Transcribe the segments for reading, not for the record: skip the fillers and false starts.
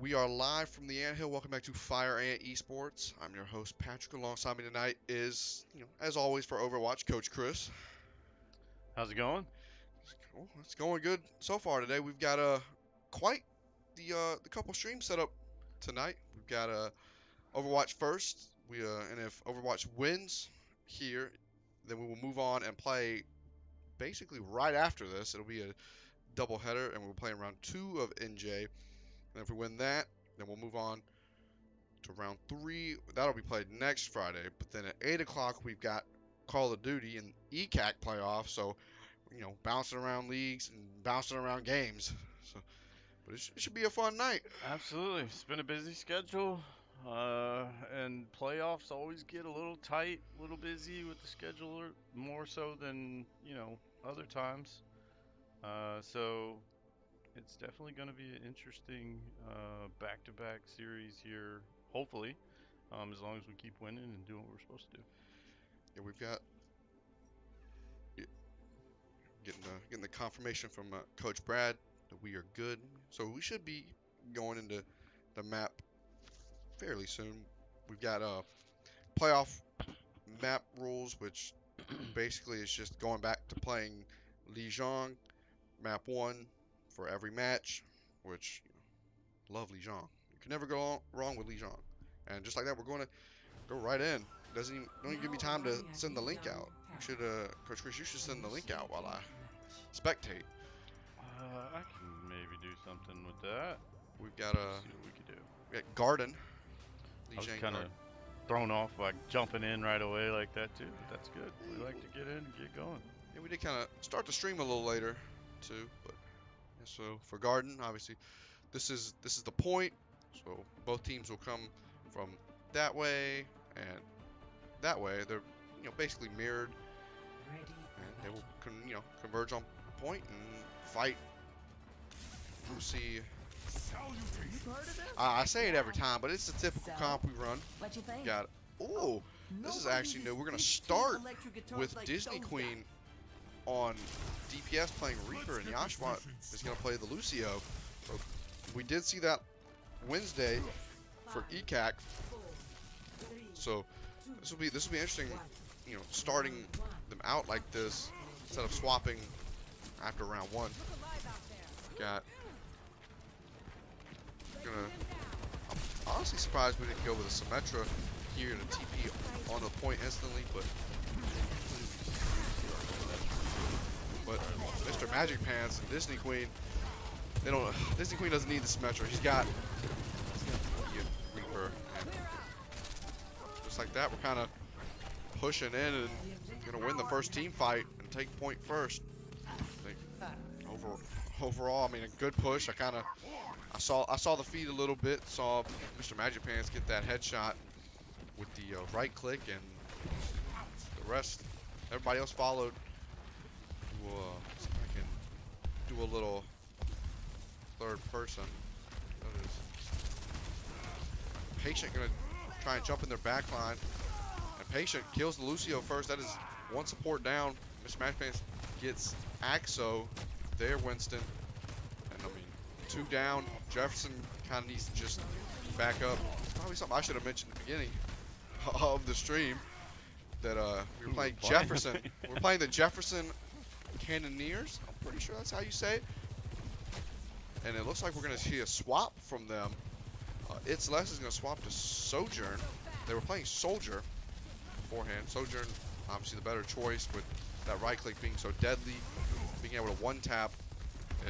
We are live from the Anthill. Welcome back to Fire Ant Esports. I'm your host, Patrick. Alongside me tonight is, as always for Overwatch, Coach Chris. How's it going? It's going good so far today. We've got quite the couple streams set up tonight. We've got Overwatch first. And if Overwatch wins here, then we will move on and play basically right after this. It'll be a doubleheader, and we're playing round 2 of NJ. And if we win that, then we'll move on to round 3. That'll be played next Friday. But then at 8 o'clock, we've got Call of Duty and ECAAAE playoffs. So, bouncing around leagues and bouncing around games. But it should be a fun night. Absolutely. It's been a busy schedule. And playoffs always get a little tight, a little busy with the schedule, more so than, other times. So it's definitely going to be an interesting back-to-back series here, hopefully, as long as we keep winning and doing what we're supposed to do. Yeah, we've got getting the confirmation from Coach Brad that we are good. So we should be going into the map fairly soon. We've got playoff map rules, which basically is just going back to playing Lijiang, map 1 for every match, which, love Lijiang. You can never go wrong with Lijiang. And just like that, we're going to go right in. Don't even give me time to send the link out. You should, Coach Chris, you should send the link out while I spectate. I can maybe do something with that. We've got Let's see what we could do. we got Garden. I was kind of thrown off by jumping in right away like that too, but that's good. We like to get in and get going. Yeah, we did kind of start the stream a little later too, but yeah, so for Garden, obviously, this is the point. So both teams will come from that way and that way. They're basically mirrored, and they will converge on point and fight. We'll see. I say it every time, but it's the typical comp we run. What you think? Got it. Oh, this is actually new. We're gonna start with Disney Queen on DPS playing Reaper, and Yashua is gonna play the Lucio. So we did see that Wednesday for ECAAAE. So this will be interesting. Starting them out like this instead of swapping after round 1. I'm honestly surprised we didn't go with a Symmetra here to TP on the point instantly, but Mr. Magic Pants and Disney Queen, Disney Queen doesn't need the Symmetra. He's got Reaper, and just like that, we're kind of pushing in and gonna win the first team fight and take point first. Overall, I mean, a good push. I saw the feed a little bit. Saw Mr. Magic Pants get that headshot with the right click, and the rest, everybody else followed. We'll see if I can do a little third person. That is Patient gonna try and jump in their back line, and Patient kills the Lucio first. That is one support down. Mr. Magic Pants gets Axo. There, Winston, and I mean, 2 down. Jefferson kind of needs to just back up. Probably something I should have mentioned at the beginning of the stream, that we were playing Jefferson. We're playing the Jefferson Cannoneers. I'm pretty sure that's how you say it. And it looks like we're going to see a swap from them. It's Less is going to swap to Sojourn. They were playing Soldier beforehand. Sojourn, obviously the better choice, with that right click being so deadly. Being able to one-tap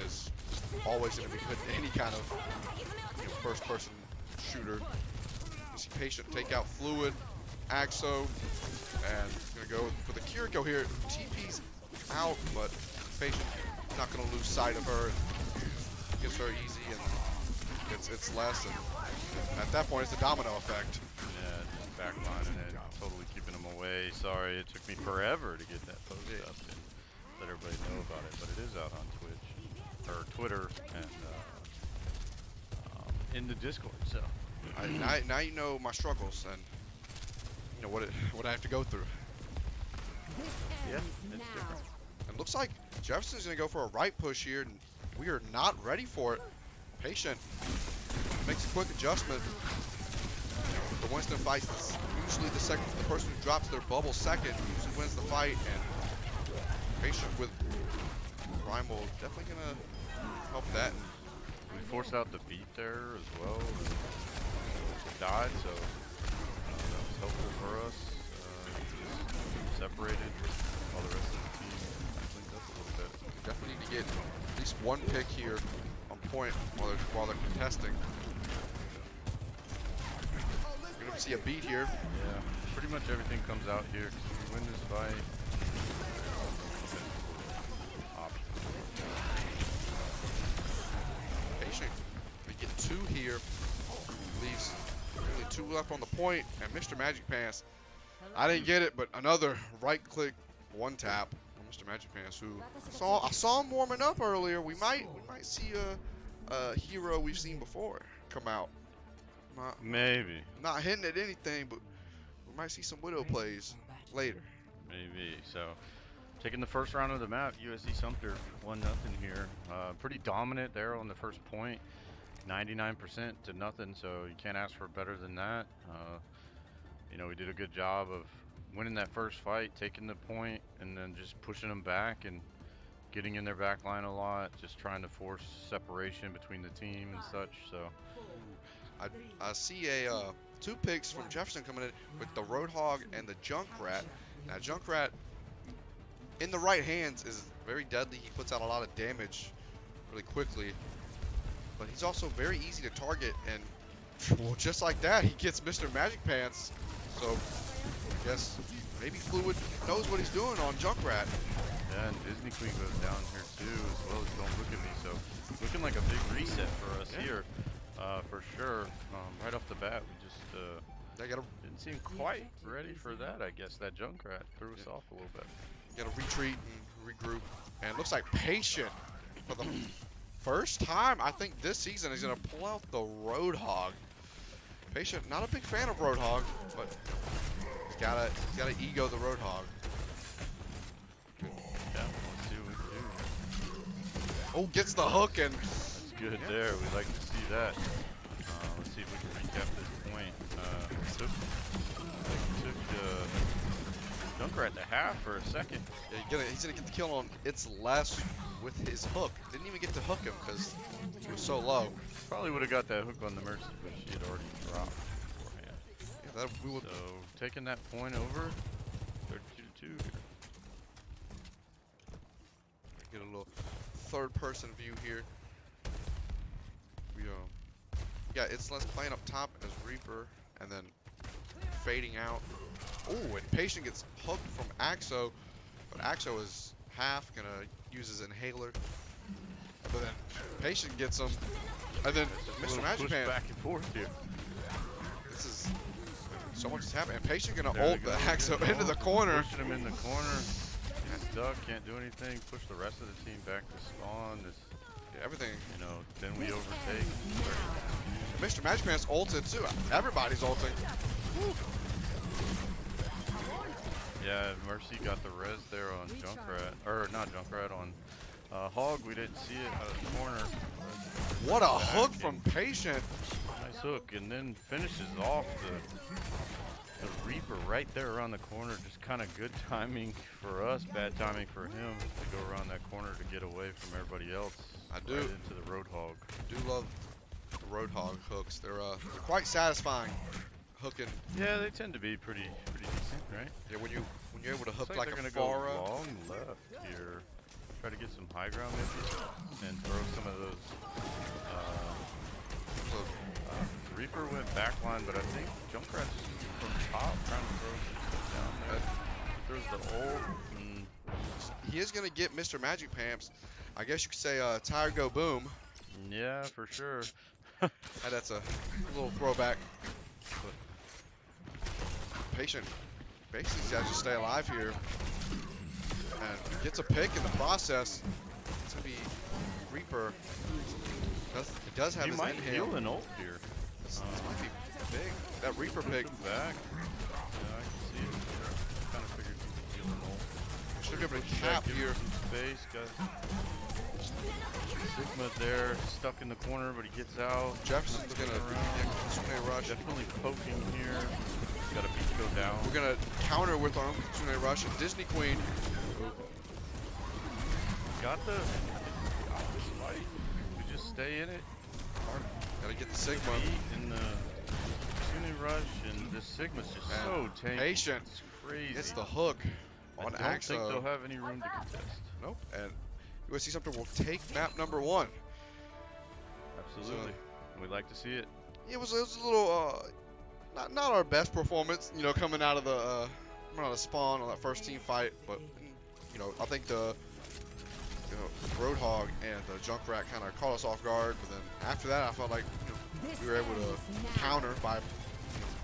is always going to be good in any kind of first-person shooter. You see Patient take out Fluid, Axo, and going to go for the Kiriko here. TP's out, but Patient not going to lose sight of her. Gets her easy, and it's Less, and at that point it's the domino effect. Yeah, just backlining it, totally keeping them away. Sorry, it took me forever to get that post up and let everybody know about it, but it is out on Twitch or Twitter and in the Discord. So now you know my struggles and what I have to go through. yeah, it's different. And looks like Jefferson's gonna go for a right push here, and we are not ready for it. Patient makes a quick adjustment. The Winston fight is usually the person who drops their bubble second usually wins the fight, and Patient with Primal definitely gonna help that. We forced out the beat there as well. She died, so that was helpful for us. Just separated while the rest of the team cleaned up a little bit. We definitely need to get at least one pick here on point while they're contesting. We're gonna see a beat here. Yeah, pretty much everything comes out here. If we win this fight, Patient, we get 2 here. Leaves only 2 left on the point, and Mr. Magic Pants. I didn't get it, but another right-click one-tap on Mr. Magic Pants, who I saw him warming up earlier. We might see a hero we've seen before come out. maybe. Not hinting at anything, but we might see some Widow plays later. Maybe. So, taking the first round of the map, USC Sumter 1-0 here. Pretty dominant there on the first point, 99% to nothing. So you can't ask for better than that. You know, we did a good job of winning that first fight, taking the point, and then just pushing them back and getting in their back line a lot, just trying to force separation between the team and such. So I see 2 picks from Jefferson coming in with the Roadhog and the Junkrat. Now Junkrat in the right hands is very deadly. He puts out a lot of damage really quickly, but he's also very easy to target, and well, just like that, he gets Mr. Magic Pants. So I guess maybe Fluid knows what he's doing on Junkrat. yeah, and Disney Queen goes down here too, as well as Don't Look at Me. So looking like a big reset for us here, for sure. Right off the bat, we just didn't seem quite ready for that. I guess that Junkrat threw us off a little bit. Gotta retreat and regroup, and it looks like Patient for the first time I think this season is gonna pull out the Roadhog. Patient, not a big fan of Roadhog, but he's gotta ego the Roadhog. Yeah, let's see what we can do. Oh, gets the hook, and That's good there. We like to see that. Let's see if we can recap this point. Took Junkrat to half for a second. yeah, he's gonna get the kill on It's Less with his hook. Didn't even get to hook him because he was so low. Probably would have got that hook on the Mercy, but she had already dropped beforehand. Yeah, we would. So taking that point over, 32-2 here. Get a little third-person view here. We yeah, It's Less playing up top as Reaper, and then fading out. Oh, and Patient gets hooked from Axo, but Axo is half gonna use his inhaler. But then Patient gets him, and then Mr. Magic Push Pants. back and forth here. This is so much is happening. And Patient gonna ult the Axo into the corner. Pushing him in the corner. He's stuck, can't do anything. Push the rest of the team back to spawn. This, Yeah, everything. you know, then we overtake. Mr. Magic Pants ulted too. Everybody's ulting. Woo. Yeah, Mercy got the res there on Junkrat, or not Junkrat, on Hog. We didn't see it out of the corner. What a hook from Patient. Nice hook, and then finishes off the Reaper right there around the corner. Just kind of good timing for us, bad timing for him to go around that corner to get away from everybody else. I do. Right into the Roadhog. I do love the Roadhog hooks. They're quite satisfying. Hooking. Yeah, they tend to be pretty decent, right? Yeah, when you're able to hook Looks like they're a gonna go Pharah. long left here. Try to get some high ground maybe, and throw some of those. Reaper went backline, but I think Junkrat's from top trying to throw some stuff down there. Throws the ult. He is gonna get Mr. Magic Pants. I guess you could say Tire Go Boom. Yeah, for sure. That's a little throwback. But Patient basically has to stay alive here, and gets a pick in the process. It's gonna be Reaper. It does have He his might inhale. heal an ult here. This might be big. That Reaper pick. Back. Yeah, I can see it. Kind of figured he would heal an ult. Should be able to cap Give him here. some space, guys. Sigma there, stuck in the corner, but he gets out. Jefferson's gonna Kitsune rush. Definitely poking here. Got a beat go down. We're gonna counter with our own Kitsune rush and Disney Queen. Got the fight. We just stay in it. Gotta get the Sigma. In the Kitsune rush, and this Sigma's just so tanky. Patient. It's crazy. It's the hook on I don't Axo. think they'll have any room to contest. Nope. And USC Sumter will take map number 1. Absolutely. We'd like to see it. Yeah, it was a little not our best performance, you know, coming out of the spawn on that first team fight, but you know, I think the Roadhog and the Junkrat kind of caught us off guard, but then after that I felt like we were able to counter by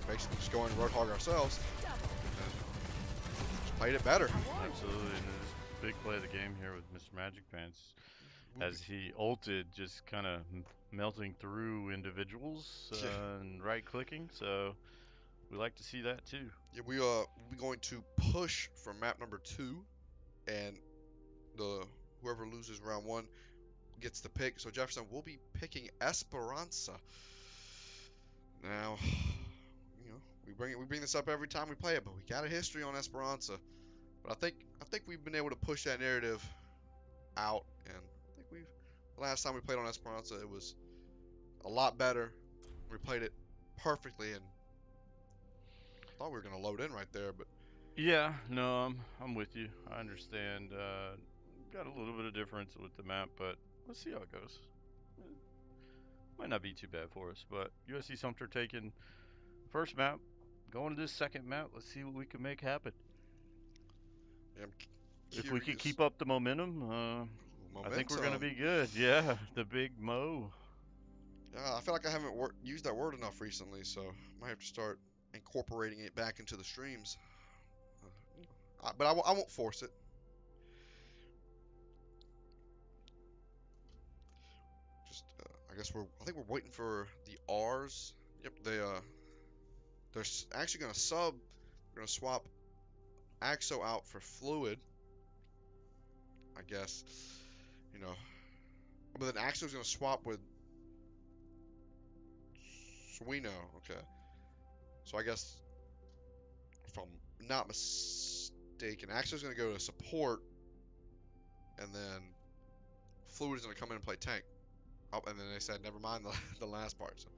basically just going Roadhog ourselves and just played it better. Absolutely. And this big play of the game here with Mr. Magic Pants as he ulted, just kind of melting through individuals and right clicking, so we like to see that too. Yeah, we're going to push for map number 2, and whoever loses round 1 gets the pick. So Jefferson will be picking Esperanza. Now, you know, we bring this up every time we play it, but we got a history on Esperanza. But I think we've been able to push that narrative out, and I think the last time we played on Esperanza, it was a lot better. We played it perfectly, and I thought we were gonna load in right there, but yeah, no, I'm with you. I understand. Got a little bit of difference with the map, but let's see how it goes. Might not be too bad for us, but USC Sumter taking first map, going to this second map. Let's see what we can make happen. yeah, If we could keep up the momentum, I think we're gonna be good. Yeah, the big Mo. I feel like I haven't used that word enough recently, so I might have to start incorporating it back into the streams. But I won't force it. Just, I guess I think we're waiting for the R's. Yep, they're actually gonna We're gonna swap Axo out for Fluid. I guess, you know. But then Axo's gonna swap with Suino. Okay. So I guess, if I'm not mistaken, Axo's gonna go to support, and then Fluid is gonna come in and play tank. Oh, and then they said never mind the last part. So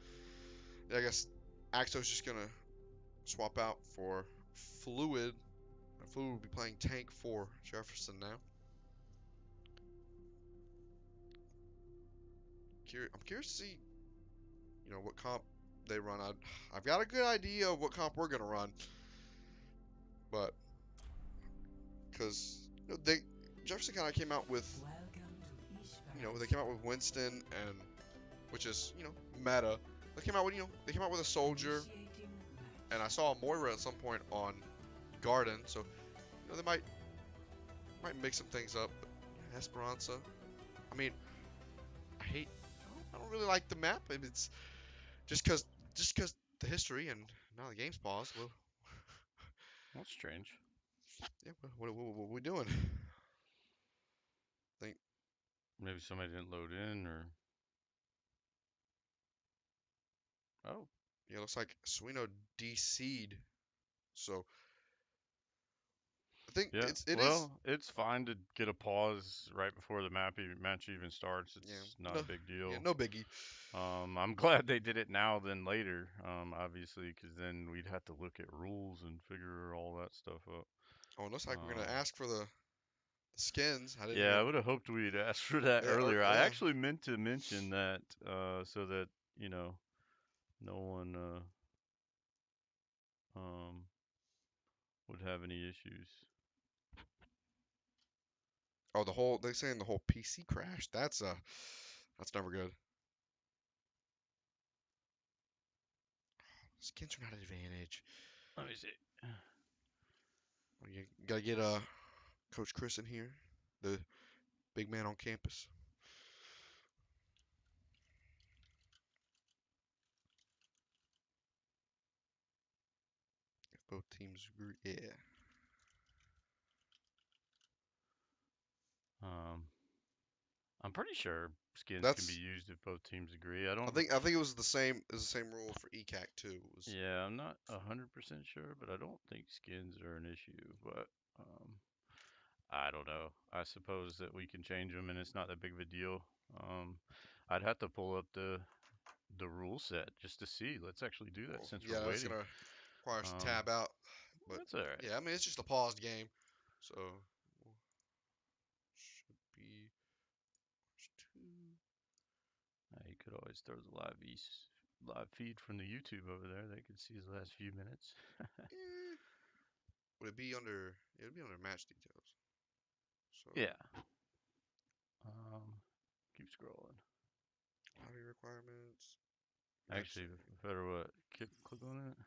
yeah, I guess Axo's just gonna swap out for Fluid. And Fluid will be playing tank for Jefferson now. I'm curious to see, you know, what comp they run. I've got a good idea of what comp we're gonna run, but because Jefferson kind of came out with, they came out with Winston, and which is, meta. They came out with a soldier, and I saw a Moira at some point on Garden, so they might mix some things up. But Esperanza, I mean, I don't really like the map. It's just because the history, and now the game's paused. Well, that's strange. Yeah, what are we doing? Think maybe somebody didn't load in, or yeah, looks like Suino DC'd. So I think it's fine to get a pause right before the match even starts. It's not a big deal. Yeah, no biggie. I'm glad they did it now than later, obviously, because then we'd have to look at rules and figure all that stuff up. Oh, it looks like we're gonna ask for the skins. I would have hoped we'd asked for that earlier. I actually meant to mention that so that no one would have any issues. Oh, they're saying the whole PC crashed. That's never good. Skins are not an advantage. Let me see. You gotta get Coach Chris in here, the big man on campus. If both teams agree, yeah. I'm pretty sure skins can be That's used if both teams agree. I I don't. think I think it was the same rule for ECAC too. It was Yeah, I'm not 100% sure, but I don't think skins are an issue. But um, I don't know. I suppose that we can change them, and it's not that big of a deal. Um, I'd have to pull up the rule set just to see. Let's actually do that well, since yeah, we're that's waiting. gonna require us to Um, tab out. But that's all right. yeah, I mean it's just a paused game, so should be two. You could always throw the live feed from the YouTube over there. They could see his last few minutes. Eh, would it be under? It would be under match details. So Yeah. Um, keep scrolling. lobby requirements, match Actually, setting. better what? Click on it.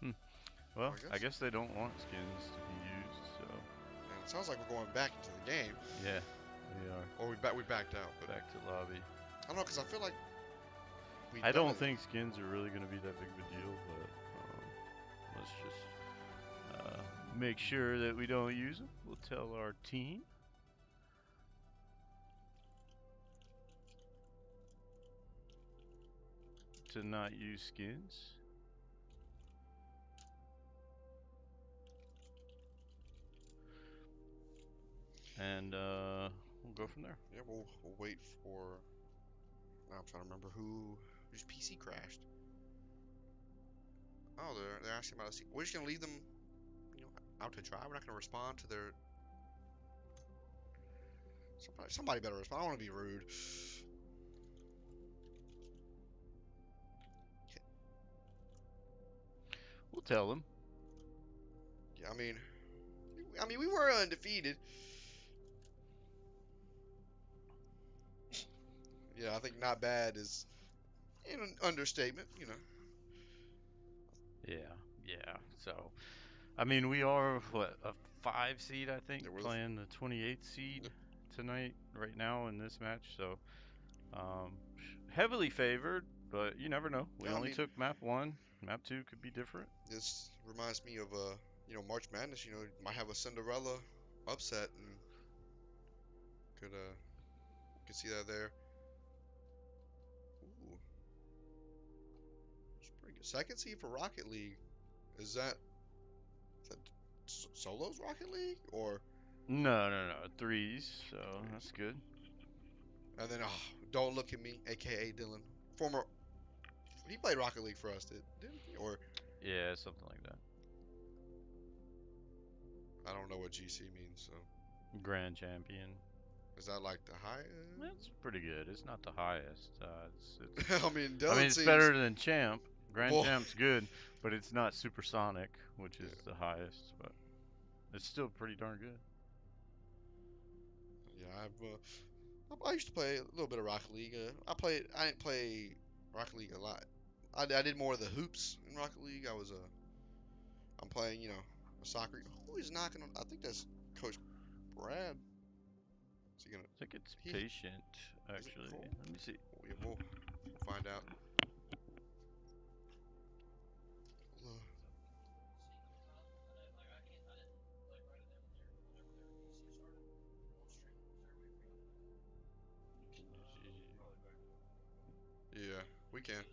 Hmm. Well, Well, I I guess. guess they don't want skins to be used, so And it sounds like we're going back into the game, yeah, we are or we backed out. But back to lobby. I don't know because I feel like we've I done don't it. think skins are really going to be that big of a deal, but let's just make sure that we don't use them. We'll tell our team. To not use skins. And we'll go from there. Yeah, we'll wait for. Now I'm trying to remember whose PC crashed. Oh, they're asking about us. We're just gonna leave them, out to dry. We're not gonna respond to their. Somebody better respond. I don't want to be rude. We'll tell them. Yeah, I mean, we were undefeated. Yeah, I think not bad is an understatement. Yeah, yeah. So, I mean, we are what a 5 seed, I think, Yeah, we're playing the 28th seed the, tonight, right now in this match. So, um, heavily favored, but you never know. We yeah, I only mean, took map one. Map two could be different. this reminds me of March Madness. Might have a Cinderella upset and could see that there. Ooh, it's pretty good. Second seed for Rocket League. Is that solos Rocket League or No, threes. So threes? that's good. And then don't look at me, aka Dylan, former. He played Rocket League for us, didn't he? Or Yeah, something like that. I don't know what GC means. So Grand champion. is that like the high? That's pretty good. It's not the highest. I mean, I mean, Dylan it's seems better than champ. Grand well. champ's good, but it's not supersonic, which Yeah, is the highest. But it's still pretty darn good. yeah. I used to play a little bit of Rocket League. I didn't play Rocket League a lot. I did more of the hoops in Rocket League. I'm playing, a soccer. Who is knocking on? I think that's Coach Brad. Is he gonna? I think it's He patient, is it actually. full? Let me see. We'll find out. Uh, yeah, we can.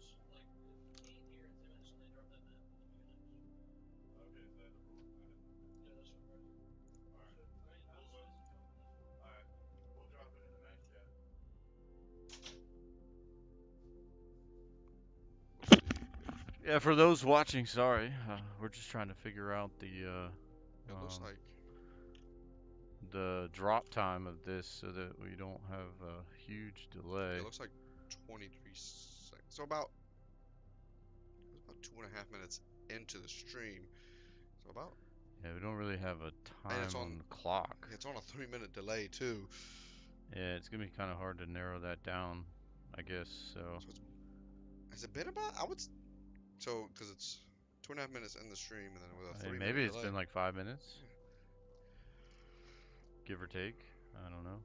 Let's see. Yeah, for those watching, sorry, we're just trying to figure out It looks um, like the drop time of this so that we don't have a huge it delay. looks like 23 seconds. So about 2.5 minutes into the stream. So about Yeah, we don't really have a and it's time on on the clock. it's on a 3 minute delay too. Yeah, it's gonna be kind of hard to narrow that down, I guess. So, So has it been about? I would so because it's 2.5 minutes in the stream and then with a I mean, 3 minute maybe it's delay. been like 5 minutes, Yeah. give or take. I don't know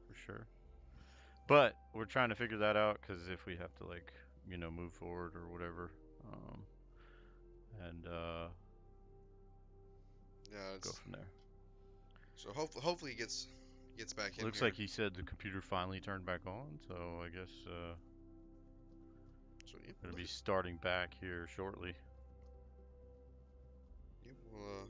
for sure. But we're trying to figure that out because if we have to like, move forward or whatever, um, and Yeah, go it's, from there. so hopefully he gets back in Looks here. like he said the computer finally turned back on, so I guess So yeah, gonna be starting back here shortly. yeah, well,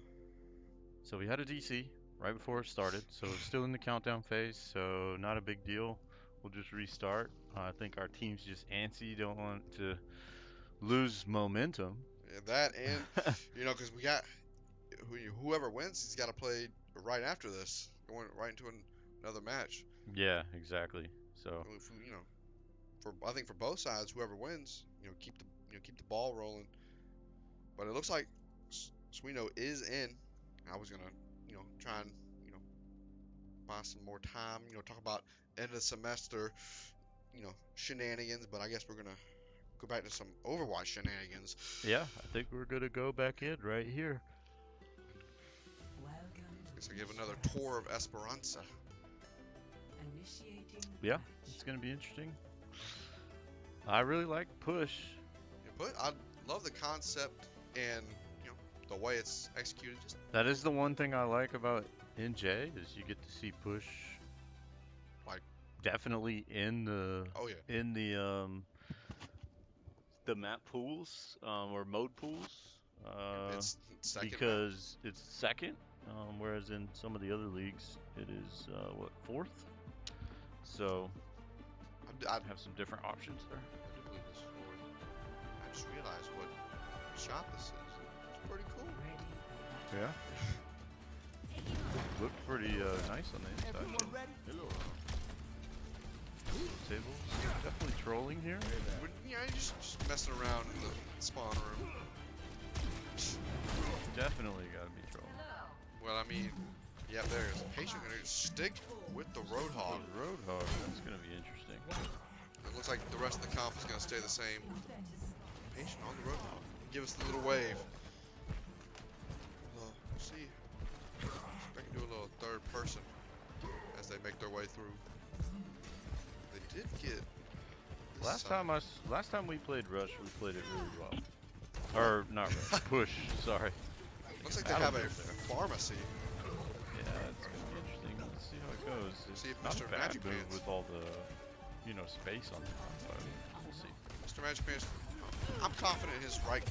So we had a DC right before it started, so it's still in the countdown phase, so not a big deal. We'll just restart. I think our team's just antsy, don't want to lose momentum. yeah, that and because we got whoever wins, he's got to play right after this, going right into another match. Yeah, exactly. So If we, I think for both sides, whoever wins, keep the ball rolling. But it looks like Swino is in. I was gonna, try and, buy some more time. Talk about end of the semester, shenanigans. But I guess we're gonna go back to some Overwatch shenanigans. yeah, I think we're gonna go back in right here. Guess I give another tour of Esperanza. Yeah, it's gonna be interesting. I really like push. Yeah, but I love the concept and the way it's executed. Just That is the one thing I like about NJ is you get to see push like definitely in the oh yeah, in the map pools or mode pools it's second. because it's second, whereas in some of the other leagues it is what, fourth. So I have some different options there. do believe this is fourth. I just realized what shop this is. It's pretty cool. Yeah. Looked pretty nice on the inside. Hello. Tables. Definitely trolling here. Yeah, just messing around in the spawn room. Definitely gotta be trolling. Well, I mean, yeah, there's Patient gonna stick with the Roadhog. The Roadhog, that's gonna be interesting. It looks like the rest of the comp is gonna stay the same. Patient on the Roadhog. Give us the little wave. We'll see. See if I can do a little third person as they make their way through. They did get this Last side. time we played Rush, we played it really well. Or not Rush, Push. Sorry. Looks like they have a Battlefield there. pharmacy. Yeah, it's gonna be interesting. Let's see how it goes. It's See if not Mr. a bad Magic move Pants- with all the, space on the front, but we'll see. Mr. Magic Pants, I'm confident in his right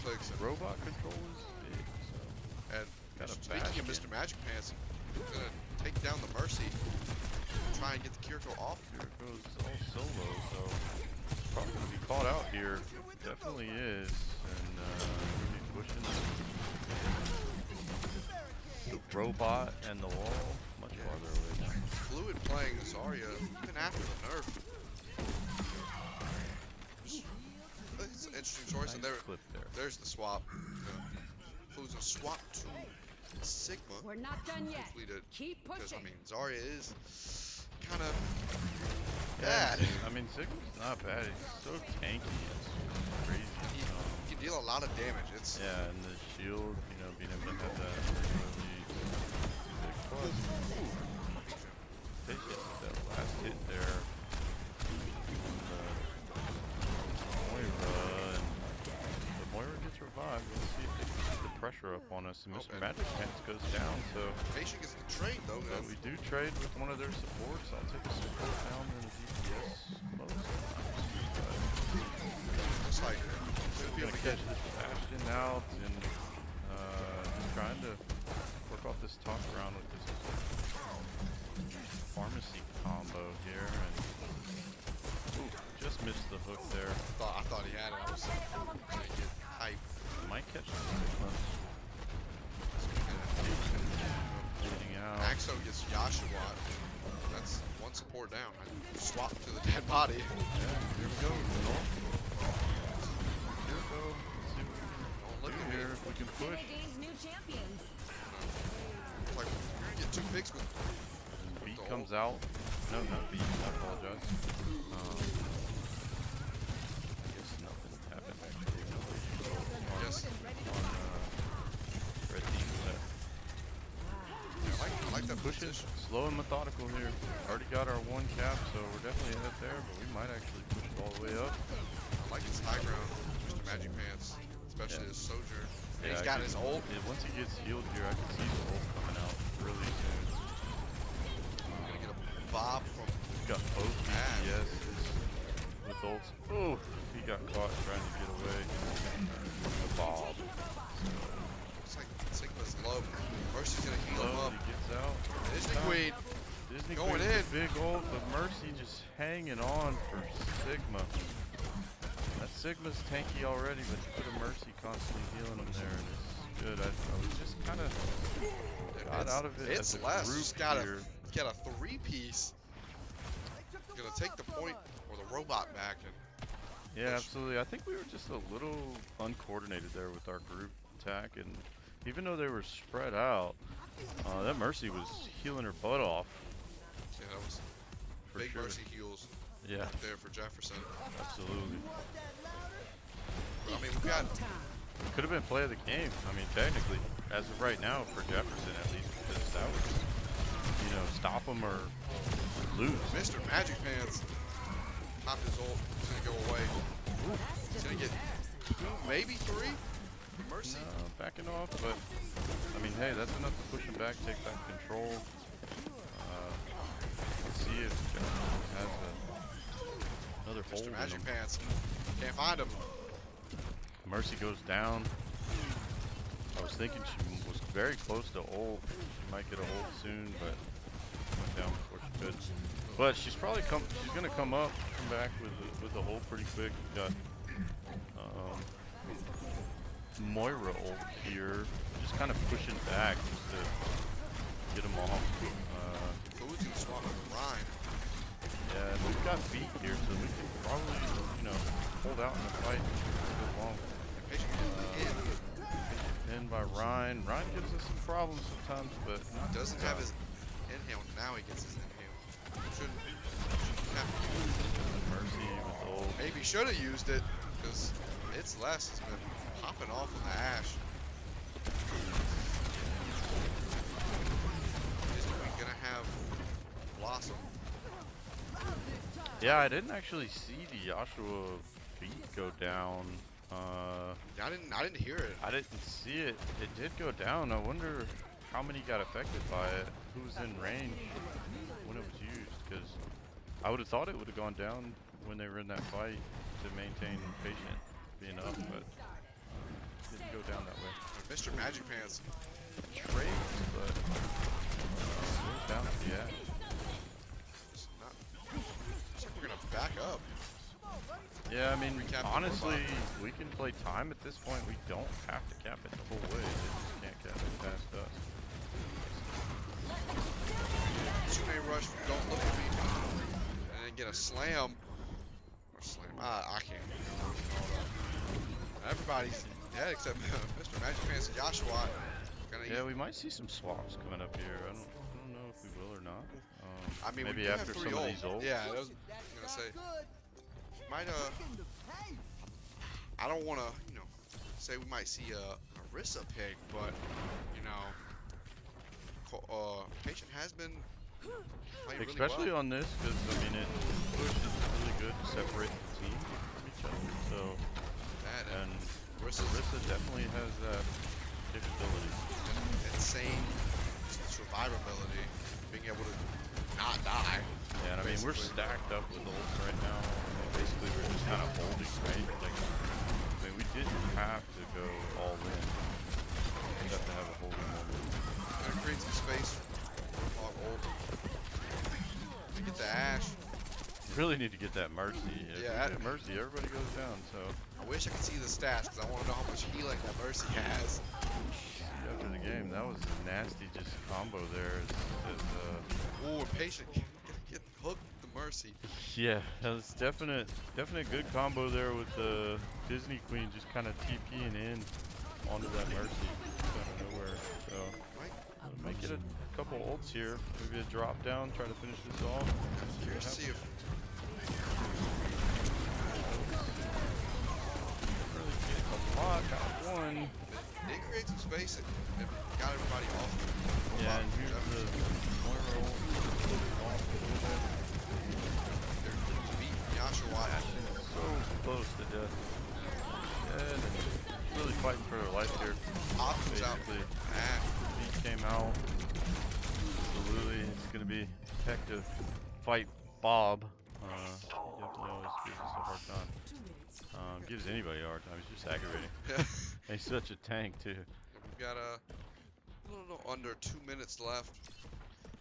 clicks. The robot control is big, so And got a speaking of bastion. Mr. Magic Pants, he's gonna take down the Mercy, try and get the Kiriko off. Here it goes all solo, so probably gonna be caught out here. Definitely is, and gonna be pushing the robot and the wall much farther away now. Fluid playing Zarya even after the nerf. It's an interesting choice, and Nice clip there. there's the swap. Fluid's gonna swap to Sigma. We're not done yet. Hopefully to, Keep because I pushing. mean Zarya is kind of Yeah, bad. I mean, Sigma's not bad. He's so tanky. It's crazy. He can deal a lot of damage. It's Yeah, and the shield, being able to have that really big plus. Patient with that last hit there. Moira, and the Moira gets revived. Let's see if they can keep the pressure up on us. And Mr. Okay. Magic Pants goes down, so Patient gets the trade though. we do trade with one of their supports. I'll take a support down in the DPS most sometimes. Looks like should be able Gonna to get. catch this Bastion out and just trying to work off this talk around with this pharmacy combo here, and ooh, just missed the hook there. I thought he had it. I was gonna get hype. Might catch the Sigma. Bleeding out. Axo gets Yashawat. That's one support down. I swap to the dead body. Yeah, here we go. Here we go. Let's see what we Don't look can at do me. here if we can push. gains new champions. It's like you're gonna get two picks with. And B comes out. No, not B. I apologize. I guess nothing happened actually. Nobody controlled Yes. red team there. I like that Pushing position. slow and methodical here. Already got our one cap, so we're definitely ahead there, but we might actually push it all the way up. I like his high ground, Mr. Magic Pants, especially Yeah. his Sojourn. And he's I got could- his ult. yeah, once he gets healed here, I can see the ult coming out really soon. Gonna get a bob from He's got both BTS with ults. Oh, he got caught trying to get away. The Bob. looks like Sigma's low. Mercy's gonna heal him Low, up. he gets out. Disney Queen. Disney Going Queen with in. the big ult, but Mercy just hanging on for Sigma. That Sigma's tanky already, but you put a Mercy constantly healing him there, and it's good. I was just kind of got out of it It's as a less. group Just got here. a 3-piece. Gonna take the point or the robot back and Yeah, push. absolutely. I think we were just a little uncoordinated there with our group attack, and even though they were spread out, that Mercy was healing her butt off. yeah, that was For big sure. Mercy heals Yeah, there for Jefferson. absolutely. But, I mean, we got Could have been play of the game. I mean, technically, as of right now, for Jefferson at least, because that was, you know, stop them or lose. Mr. Magic Pants. Popped his ult. He's gonna go away. He's gonna get 2, maybe 3. Mercy. No, backing off, but I mean, hey, that's enough to push him back, take back control. Let's see if Jefferson has another hold Mr. in Magic him. Pants. Can't find him. Mercy goes down. I was thinking she was very close to ult. She might get a hold soon, but went down before she could. But she's probably she's gonna come back with the hold pretty quick. We've got Moira ult here, just kind of pushing back just to get him off. Fluid's gonna swap with Ryan. Yeah, and we've got beat here, so we can probably, you know, hold out in the fight for long. Patient in. Pinned by Ryan. Ryan gives us some problems sometimes, but not Doesn't have his inhale. Now he gets his inhale. Shouldn't have to use it. Mercy with ult. Maybe should have used it because it's less. It's been popping off in the ash. Isn't we gonna have Blossom? Yeah, I didn't actually see the Joshua beat go down. I didn't hear it. I didn't see it. It did go down. I wonder how many got affected by it. Who was in range when it was used? Because I would have thought it would have gone down when they were in that fight to maintain patient being up, but didn't go down that way. Mr. Magic Pants. Trades, but goes down to the edge. It's not. Looks like we're gonna back up. Yeah, I mean, Recap the honestly, robot. we can play time at this point. We don't have to cap it the whole way. They just can't cap it past us. 2-man rush. Don't look at me. And then get a slam. Or slam. I can't. Everybody's dead except Mr. Magic Pants and Joshua. Yeah, we might see some swaps coming up here. I don't know if we will or not. I mean, maybe we do after have 3 some of ult. these ults. Yeah, I was gonna say. Might I don't want to, you know, say we might see a Rissa pick, but you know, Patient has been playing really Especially well. on this, because I mean, it pushes really good to separate the team from each other. So, That and Rissa's Rissa definitely has that capability. insane survivability, being able to not die. Yeah, and I mean, we're basically. stacked up with ults right now. Basically, we're just kind of holding, right? Like, I mean, we didn't have to go all in. We just have to have a holding moment. Gonna create some space. Log ult. We get the Ash. Really need to get that Mercy. If Yeah, we get Mercy, everybody goes down. So I wish I could see the stats because I want to know how much healing that Mercy has. after the game, that was a nasty just combo there. Ooh, and Patient get hooked with the Mercy. Yeah, that was definite good combo there with the Disney Queen just kind of TPing in onto that Mercy out of nowhere. So Right? might get a couple ults here, maybe a drop down, try to finish this off. Curious to see if Really get a lot, got one. they create some space and got everybody off. Yeah, and here's the Moira ult. They're beat Joshua. So close to death. And really fighting for their life here. Watch out. basically. Ah, Beat came out. Absolutely, it's gonna be heck to fight Bob. He definitely always gives us a hard time. Gives anybody a hard time. He's just aggravating. yeah. He's such a tank too. We've got a little under 2 minutes left.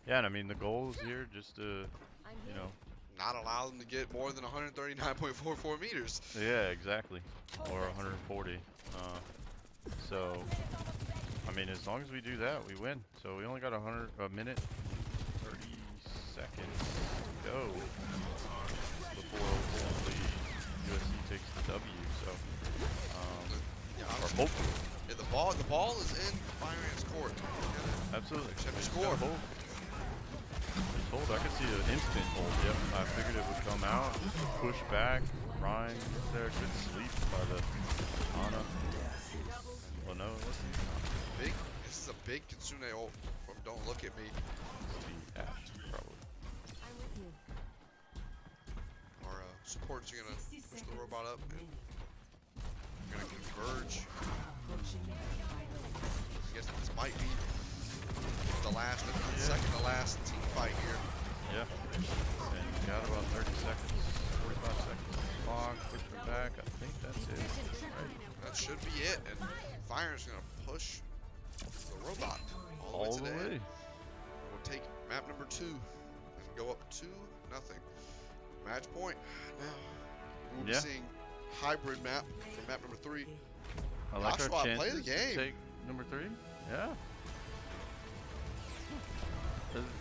Yeah, and I mean the goal is here just to, you know, Not allow them to get more than 139.44 meters. yeah, exactly, or 140. So, I mean, as long as we do that, we win. So we only got a minute, 30 seconds to go before hopefully USC takes the W. So, Yeah, or hopefully, yeah, the ball is in Firehand's court. absolutely. Just have to Just score. gotta hold. Just hold. I could see an instant hold. Yep, I figured it would come out, push back. Ryan there, good sleep by the Ana. Well, no, it wasn't. Big. This is a big Kitsune ult from Don't Look at Me. The app, probably. Our supports are gonna push the robot up and we're gonna converge. I guess this might be the last, second to last team fight here. Yeah. And you got about 30 seconds, 45 seconds on the clock. Pushing back. I think that's it. Right. That should be it. And Fire's gonna push the robot all the way to the end. We'll take map number 2 and go up 2-0. Match point. Now we'll be seeing hybrid map for map number 3. I like Joshua, our play chances the to game. take number 3. Yeah.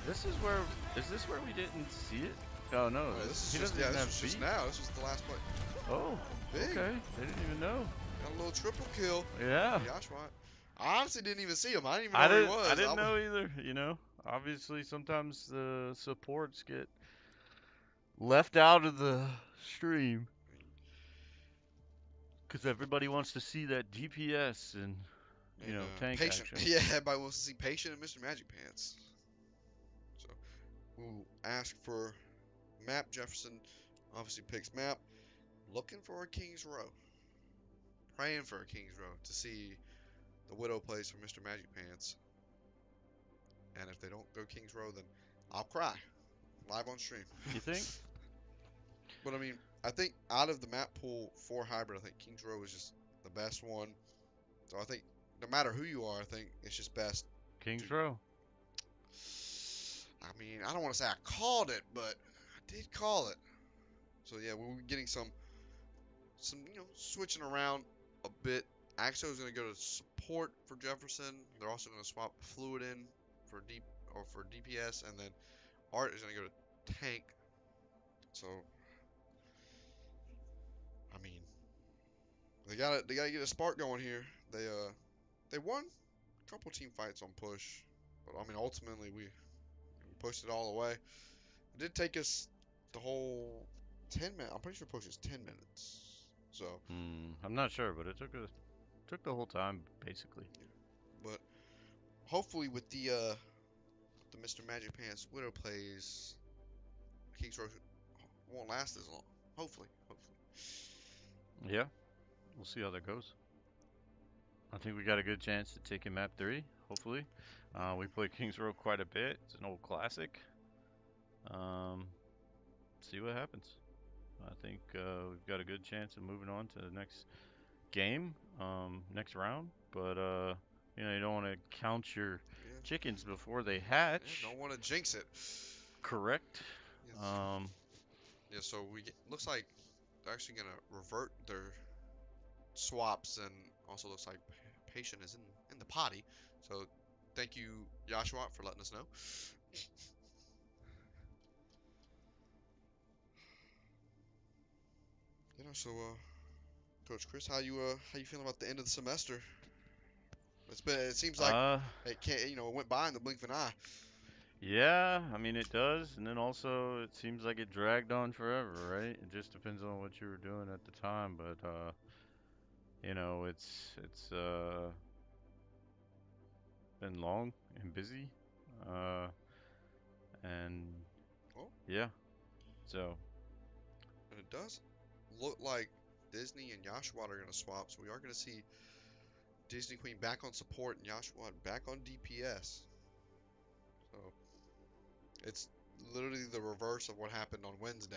This is where we didn't see it? Oh no, This he is just, doesn't even this have was just beat. now. This was the last play. Oh, Big. okay. They didn't even know. Got a little triple kill. Yeah. Joshua. I honestly didn't even see him. I didn't even know who he was. I didn't know either, you know. Obviously, sometimes the supports get left out of the stream because everybody wants to see that DPS and, you know, tank Patient. action. Yeah, everybody wants to see Patient and Mr. Magic Pants. So we'll ask for map. Jefferson obviously picks map. Looking for a King's Row. Praying for a King's Row to see the Widow plays for Mr. Magic Pants. And if they don't go King's Row, then I'll cry live on stream. You think? But I mean, I think out of the map pool for hybrid, I think King's Row is just the best one. So I think no matter who you are, I think it's just best. Kings Row. I mean, I don't want to say I called it, but I did call it. So yeah, we'll be getting some switching around a bit. Axo is going to go to support for Jefferson. They're also going to swap Fluid in for DPS, and then Art is going to go to tank. So I mean, they gotta get a spark going here. They won a couple team fights on push, but I mean ultimately we pushed it all away. It did take us the whole 10 minutes. I'm pretty sure push is 10 minutes. So I'm not sure, but it took the whole time basically. But hopefully with the Mr. Magic Pants Widow plays, King's Row won't last as long. Hopefully. Yeah, we'll see how that goes. I think we got a good chance to take in map 3, hopefully. We play Kings Row quite a bit. It's an old classic. See what happens. I think we've got a good chance of moving on to the next game, next round. But you know, you don't want to count your chickens before they hatch. Yeah, don't want to jinx it. Correct. Yes. Yeah, so looks like they're actually gonna revert their swaps, and also looks like Patient is in the potty. So thank you, Joshua, for letting us know. Coach Chris, how you feeling about the end of the semester? It seems like it went by in the blink of an eye. Yeah, I mean it does, and then also it seems like it dragged on forever, right? It just depends on what you were doing at the time, but you know, it's been long and busy, and yeah, so. And it does look like Disney and Joshua are going to swap, so we are going to see Disney Queen back on support and Joshua back on DPS. So it's literally the reverse of what happened on Wednesday.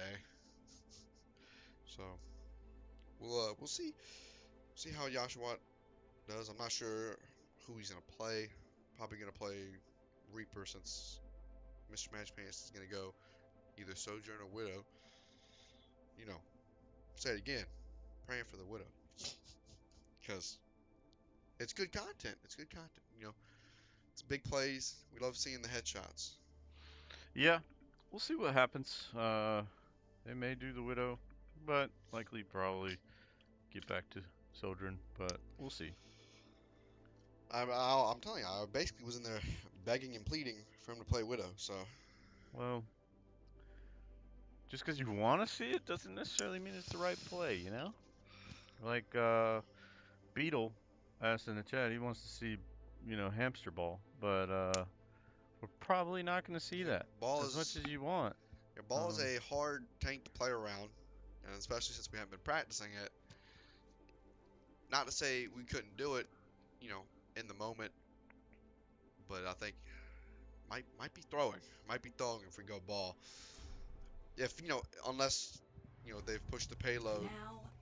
So we'll see how Joshua does. I'm not sure who he's gonna play. Probably gonna play Reaper since Mr. Match Pants is gonna go either Sojourn or Widow. You know, say it again, praying for the Widow, because it's good content. It's good content. You know, it's big plays. We love seeing the headshots. Yeah, we'll see what happens. They may do the Widow, but likely probably get back to Sojourn, but we'll see. I'm telling you, I basically was in there begging and pleading for him to play Widow. So Well, just because you want to see it doesn't necessarily mean it's the right play, you know? Like, Beetle asked in the chat, he wants to see, hamster ball, but, we're probably not going to see that ball as much as you want. ball is a hard tank to play around, and especially since we haven't been practicing it. Not to say we couldn't do it, in the moment, but I think might be throwing if we go ball. If unless they've pushed the payload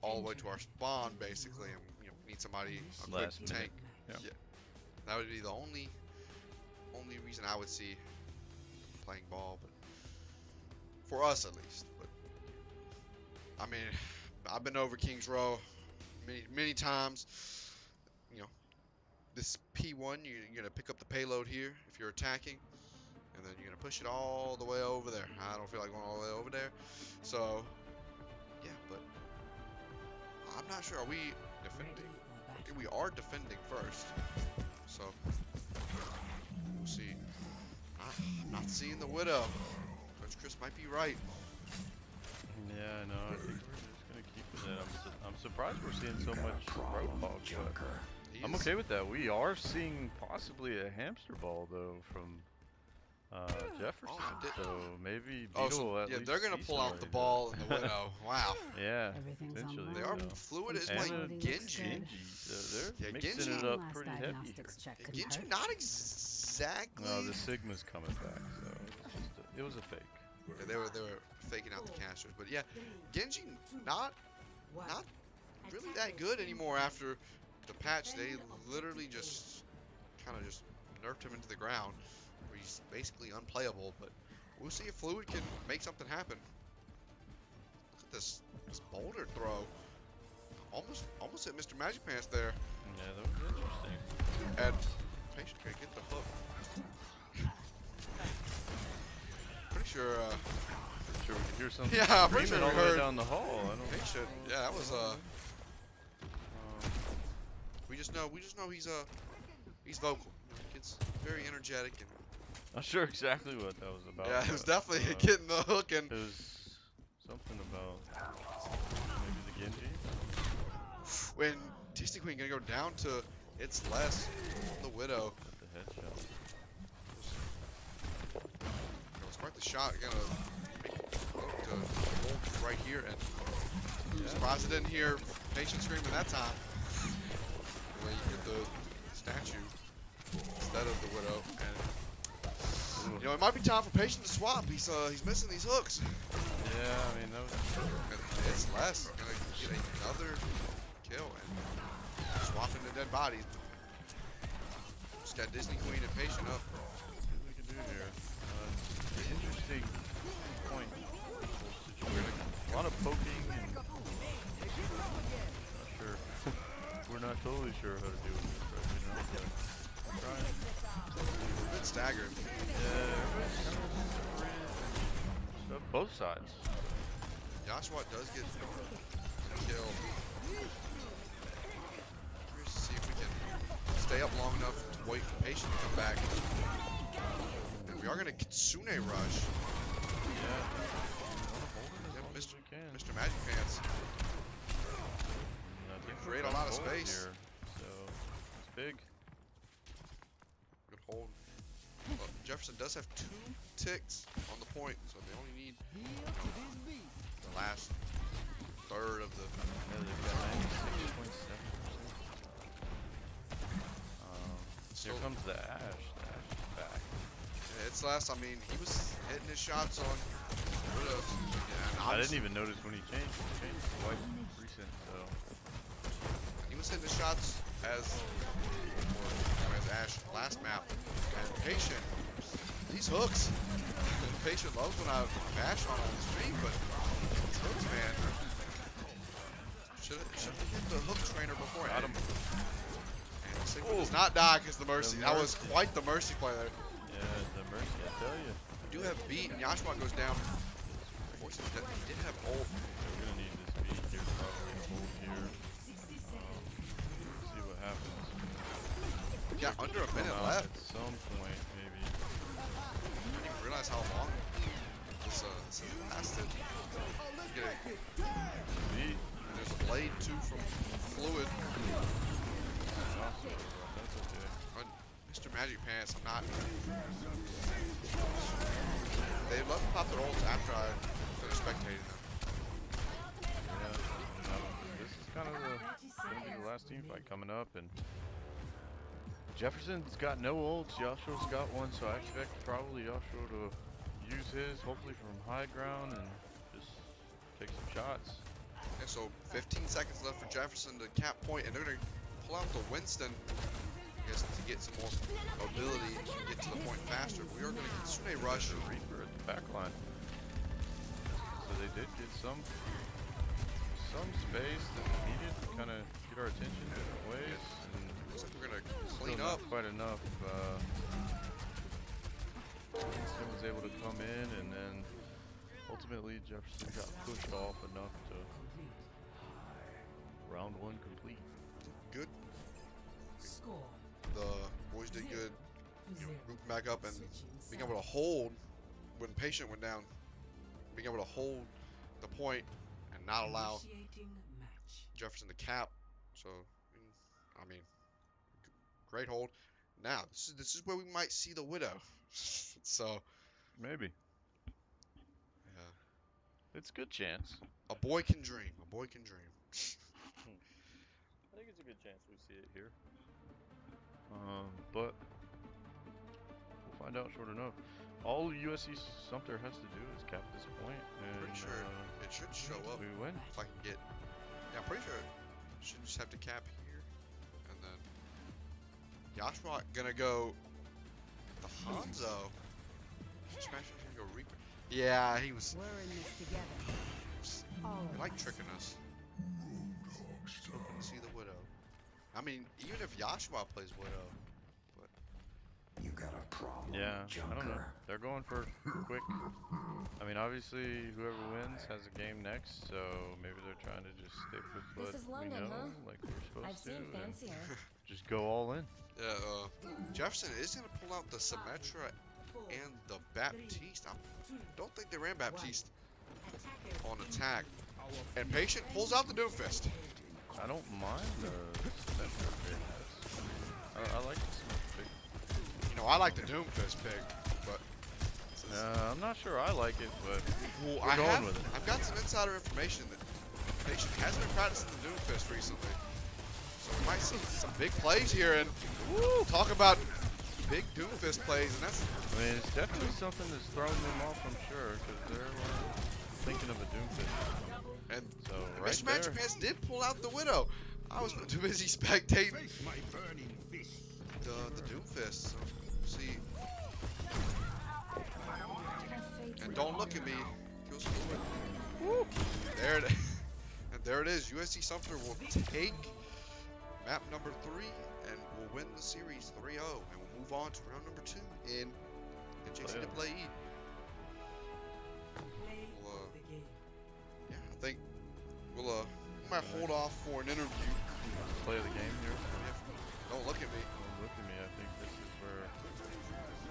all the way to our spawn basically, and we need somebody a quick Last minute. tank. Yeah. Yeah, that would be the only reason I would see playing ball, but for us at least. But I mean, I've been over Kings Row many times. This P1, you're gonna pick up the payload here if you're attacking, and then you're gonna push it all the way over there. I don't feel like going all the way over there, so yeah. But I'm not sure. Are we defending? Okay, we are defending first, so we'll see. I'm not seeing the Widow. Coach Chris might be right. Yeah, no, I think we're just going to keep with it. I'm surprised we're seeing so much Roadhog, but I'm okay with that. We are seeing possibly a hamster ball, though, from Jefferson. So maybe Beetle at least they're gonna see pull out the somebody, ball and the Widow. Wow. Yeah, Everything's potentially. on They are board. fluid as And like Everything looks Genji. good. They're Yeah, mixing Genji- it up Last pretty heavy here. diagnostics check couldn't Genji hurt. not exactly. No, the Sigma's coming back, so it was a fake. Yeah, they were faking out the casters, but yeah, Genji not really that good anymore after the patch. They literally just kind of just nerfed him into the ground, where he's basically unplayable. But we'll see if Fluid can make something happen. Look at this boulder throw, almost hit Mr. Magic Pants there, Yeah, that was interesting. and Patient can get the hook. Pretty sure. Pretty sure we can hear something. Yeah, I'm pretty screaming sure we all the way heard- down the hall. I don't. Patient. Yeah, that was We just know he's vocal. Kid's very energetic and Not sure exactly what that was about. yeah, it was but, definitely getting the hook and It was something about maybe the Genji. when Disney Queen gonna go down to it's less on the Widow. Got the headshot. Start the shot, gonna make it look to hold right here and surprised I didn't hear Patient screaming that time. The way you get the statue instead of the Widow, and it might be time for Patient to swap. He's missing these hooks. Yeah, I mean that was. It's less gonna get another kill and swapping the dead bodies. Just got Disney Queen and Patient up. Let's see what we can do here. Interesting point. A lot of poking and not sure. We're not totally sure how to deal with this right now, but we're trying. Good stagger. Yeah, everybody's kind of separated. So both sides. Joshua does get the kill. Curious to see if we can stay up long enough to wait for Patient to come back. And we are gonna Kitsune rush. Yeah. Yep, As we can. Mr. Magic Pants. And I think Create we're a lot of on board space. Here, so it's big. Good hold. Well, Jefferson does have 2 ticks on the point, so they only need the last third of the. Yeah, they've got 96.7%. Here comes the Ash. The Ash is back. Yeah, it's last. I mean, he was hitting his shots on Widows. Yeah, I didn't even notice when he changed. He changed quite recent, so. He was hitting his shots as Ash last map. And Patient, these hooks. Patient loves when I bash on the stream, but these hooks, man. Should have hit the hook trainer before. Got him. And Sigma does not die because the mercy. That was quite the mercy play there. Yeah, the mercy, I tell you. We do have beat, and Yashma goes down. Unfortunately, he did have ult. We're gonna need this beat here, probably hold here. See what happens. Yeah, under a minute Come out left. At some point, maybe. I didn't even realize how long this lasted. Get a Beat. And there's a blade too from Fluid. That's okay. Mr. Magic Pants, I'm not. They love to pop their ults after I finish spectating them. Yeah. This is kind of gonna be the last team fight coming up, and Jefferson's got no ults. Yashua's got one, so I expect probably Yashua to use his, hopefully from high ground, and just take some shots. And so 15 seconds left for Jefferson to cap point, and they're gonna pull out the Winston, I guess, to get some more mobility and get to the point faster. We are gonna get a rush. Reaper at the back line. So they did get some space that we needed to kind of get our attention different ways. And Looks like we're gonna still clean not up. quite enough. Winston was able to come in, and then ultimately Jefferson got pushed off enough to round one complete. Good. Score. The boys did good, grouping back up and being able to hold when Patient went down, being able to hold the point and not allow Initiating match. Jefferson to cap. So, I mean, great hold. Now, this is where we might see the Widow. So, Maybe. yeah. It's a good chance. A boy can dream. A boy can dream. I think it's a good chance we see it here. But we'll find out short enough. All USC Sumter has to do is cap this point, and Pretty sure it should show up we win. if I can get. Yeah, I'm pretty sure it should just have to cap here, and then Yashma gonna go the Hanzo. Smash gonna go Reaper. Yeah, he was. We're in this together. All They of like us. tricking us. Just hoping to see the Widow. I mean, even if Yashua plays Widow, You got a problem, Yeah, I don't know. Junker. They're going for quick. I mean, obviously, whoever wins has a game next, so maybe they're trying to just stick with what This is we London, know, huh? like we're supposed I've to, seen and fancier. just go all in. yeah, Jefferson is gonna pull out the Symmetra and the Baptiste. I don't think they ran Baptiste on attack. And Patient pulls out the Doomfist. I don't mind the Symmetra pick. I like the Symmetra pick. You know, I like the Doomfist pick, but I'm not sure I like it, but well, we're going with it. I've got some insider information that Patient hasn't been practicing the Doomfist recently. So we might see some big plays here, and talk about big Doomfist plays, and that's I mean, it's definitely something that's thrown them off, I'm sure, because they're thinking of a Doomfist. and So Mr. right Magic there, Pants did pull out the Widow. I was too busy spectating the Doomfist. So see, and don't look at me. Kills Fluid. There it, and there it is. USC Sumter will take map number 3 and will win the series 3-0, and we'll move on to round number 2 in NJCAAE. Play Well, of the game. yeah, I think we might hold off for an interview. play of the game here. Don't look at me. Don't look at me. I think this is where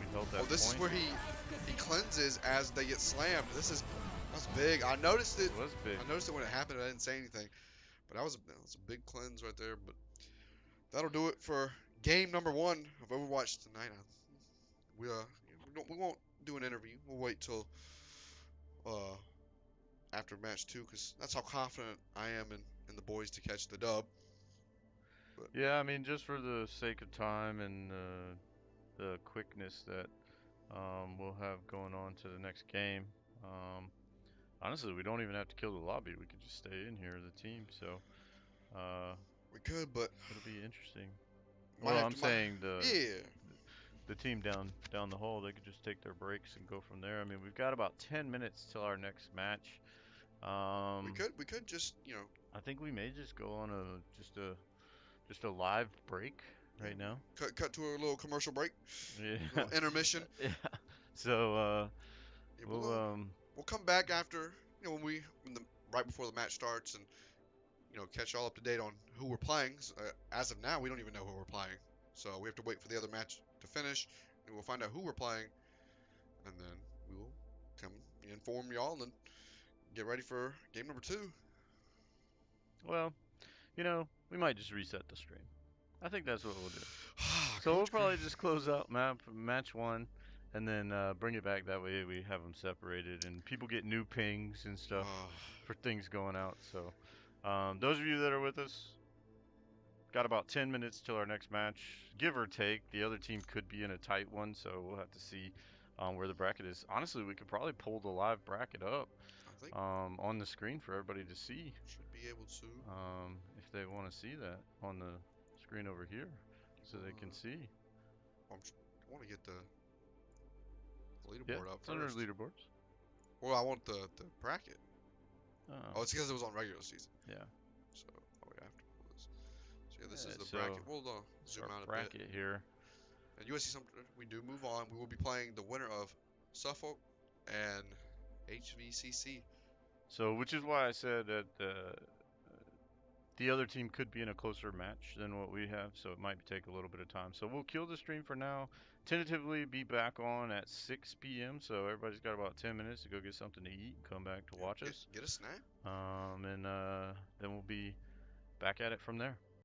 we held that Oh, this point. is where he cleanses as they get slammed. That's big. I noticed it. It was big. I noticed it when it happened. I didn't say anything, but that was a big cleanse right there. But that'll do it for game number 1 of Overwatch tonight. We won't do an interview. We'll wait till after match 2, because that's how confident I am in the boys to catch the dub. But Yeah, I mean, just for the sake of time and the quickness that we'll have going on to the next game. Honestly, we don't even have to kill the lobby. We could just stay in here as a team. So we could, but it'll be interesting. might Well, have I'm to. saying Yeah. the team down the hall, they could just take their breaks and go from there. I mean, we've got about 10 minutes till our next match. We could just, I think we may just go on just a live break yeah, right now. cut to a little commercial break, Yeah. little intermission. Yeah. So Yeah, we'll come back after, right before the match starts, and catch y'all up to date on who we're playing. As of now, we don't even know who we're playing, so we have to wait for the other match to finish, and we'll find out who we're playing, and then we will come inform y'all and get ready for game number 2. well, we might just reset the stream. I think that's what we'll do. Ah, So we'll Coach probably Green. just close out match 1 and then bring it back. That way we have them separated and people get new pings and stuff Ah, for things going out. So those of you that are with us, got about 10 minutes till our next match, give or take. The other team could be in a tight one, so we'll have to see where the bracket is. Honestly, we could probably pull the live bracket up I think on the screen for everybody to see should be able to. if they want to see that on the screen over here so they can see. I want to get the Yeah, leaderboard up it's under first. leaderboards. Well, I want the bracket. Oh, It's because it was on regular season. yeah. So, I have to pull this. So, yeah, this Yeah, is the so bracket. We'll it's zoom our out a bit. bracket here. And USC Sumter, we do move on. We will be playing the winner of Suffolk and HVCC. So, which is why I said that the other team could be in a closer match than what we have, so it might take a little bit of time. So we'll kill the stream for now. Tentatively be back on at 6 p.m. So everybody's got about 10 minutes to go get something to eat and come back to watch us. Get a snack. And then we'll be back at it from there.